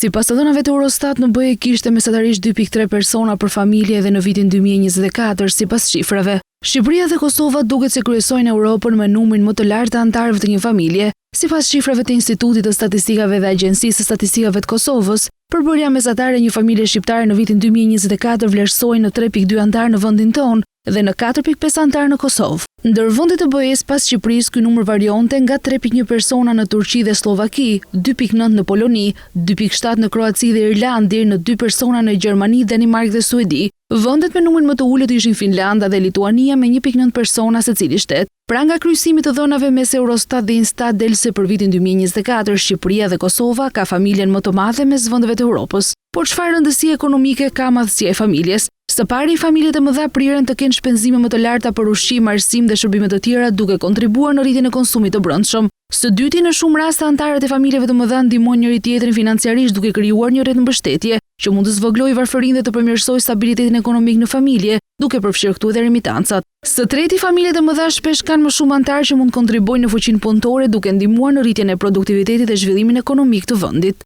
Sipas të dhënave të Eurostat, në BE kishte mesatarisht 2.3 persona për familje edhe në vitin 2024 sipas shifrave. Shqipëria dhe Kosova duket se kryesojnë Europën me numrin më të lartë të anëtarëve të një familje, sipas shifrave të Institutit të Statistikave dhe Agjencisë së Statistikave të Kosovës. Përbërja mesatare e një familje shqiptare në vitin 2024 vlerësoi në 3.2 anëtar në vendin tonë dhe në 4.5 anëtar në Kosovë. Ndër vendet e BE-s pas Shqipërisë, ky numër varionte nga 3.1 persona në Turqi dhe Slovaki, 2.9 në Poloni, 2.7 në Kroaci dhe Irlandë, deri në 2 persona në Gjermani, Danimarkë dhe Suedi. Vendet me numrin më të ulët ishin Finlanda dhe Lituania me 1.9 persona secili shtet. Pra nga kryesimit të dhënave mes Eurostat dhe Instat del se për vitin 2024 Shqipëria dhe Kosova ka familjen më të madhe mes vendeve të Europës. Por çfarë rëndësie ekonomike ka madhësia e familjes? Së pari, familjet e mëdha priren të kenë shpenzime më të larta për ushqim, arsim dhe shërbime të tjera, duke kontribuar në rritjen e konsumit të brendshëm. Së dyti, në shumë raste anëtarët e familjeve të mëdha ndihmojnë njëri tjetrin financiarisht duke krijuar një rrjet mbështetje që mund të zvoglojë varfërinë dhe të përmirësojë stabilitetin ekonomik në familje, duke përfshirë këtu edhe remitancat. Së treti, familjet e mëdha shpesh kanë më shumë anëtarë që mund të kontribuojnë në fuqinë punëtore duke ndihmuar në rritjen e produktivitetit dhe zhvillimin ekonomik të vendit.